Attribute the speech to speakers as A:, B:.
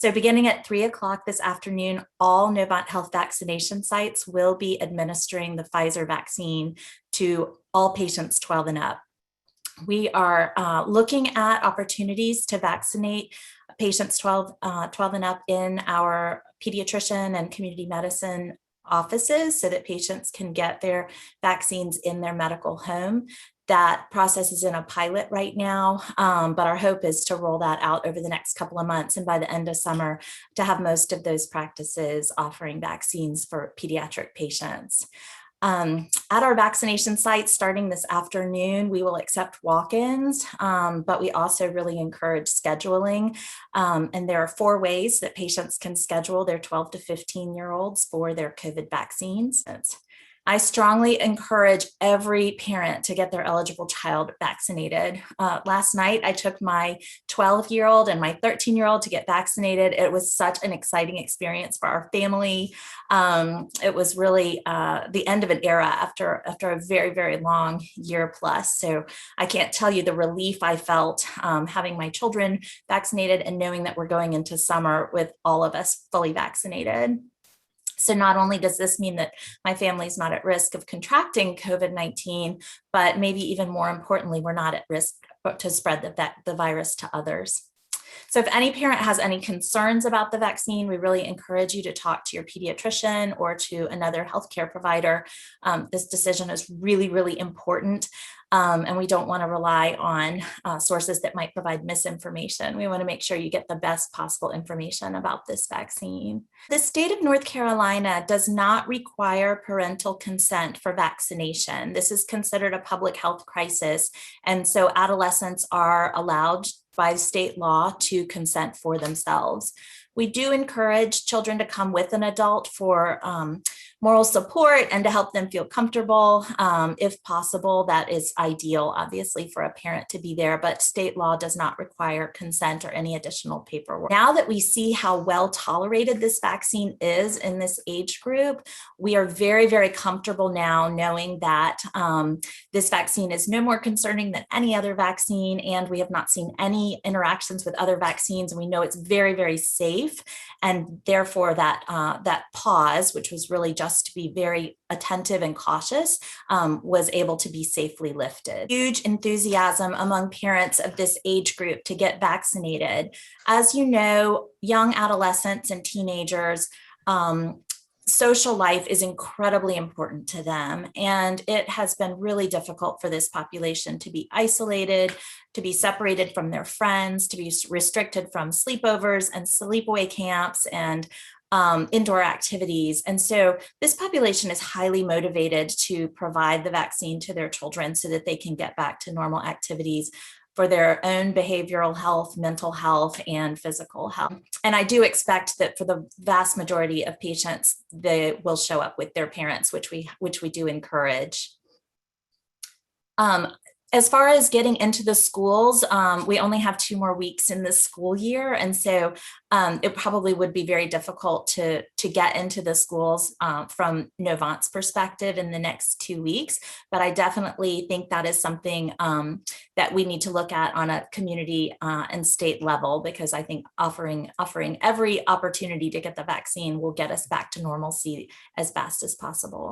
A: So beginning at 3 o'clock this afternoon, all Novant Health vaccination sites will be administering the Pfizer vaccine to all patients 12 and up. We are looking at opportunities to vaccinate patients 12 and up in our pediatrician and community medicine offices so that patients can get their vaccines in their medical home. That process is in a pilot right now, but our hope is to roll that out over the next couple of months and by the end of summer to have most of those practices offering vaccines for pediatric patients. At our vaccination sites starting this afternoon, we will accept walk-ins, but we also really encourage scheduling. And there are 4 ways that patients can schedule their 12 to 15-year-olds for their COVID vaccines. I strongly encourage every parent to get their eligible child vaccinated. Last night, I took my 12-year-old and my 13-year-old to get vaccinated. It was such an exciting experience for our family. It was really the end of an era after a very, very long year plus. So I can't tell you the relief I felt having my children vaccinated and knowing that we're going into summer with all of us fully vaccinated. So not only does this mean that my family's not at risk of contracting COVID-19, but maybe even more importantly, we're not at risk to spread the virus to others. So if any parent has any concerns about the vaccine, we really encourage you to talk to your pediatrician or to another healthcare provider. This decision is really, really important. And we don't want to rely on sources that might provide misinformation. We want to make sure you get the best possible information about this vaccine. The state of North Carolina does not require parental consent for vaccination. This is considered a public health crisis. And so adolescents are allowed by state law to consent for themselves. We do encourage children to come with an adult for moral support and to help them feel comfortable. If possible, that is ideal, obviously, for a parent to be there, but state law does not require consent or any additional paperwork. Now that we see how well tolerated this vaccine is in this age group, we are very, very comfortable now knowing that this vaccine is no more concerning than any other vaccine, and we have not seen any interactions with other vaccines, and we know it's very, very safe, and therefore that pause, which was really just to be very attentive and cautious, was able to be safely lifted. Huge enthusiasm among parents of this age group to get vaccinated. As you know, young adolescents and teenagers, social life is incredibly important to them, and it has been really difficult for this population to be isolated, to be separated from their friends, to be restricted from sleepovers and sleepaway camps and indoor activities. And so this population is highly motivated to provide the vaccine to their children so that they can get back to normal activities for their own behavioral health, mental health, and physical health. And I do expect that for the vast majority of patients, they will show up with their parents, which we do encourage. As far as getting into the schools, we only have 2 more weeks in this school year. And so it probably would be very difficult to get into the schools from Novant's perspective in the next 2 weeks. But I definitely think that is something that we need to look at on a community and state level, because I think offering every opportunity to get the vaccine will get us back to normalcy as fast as possible.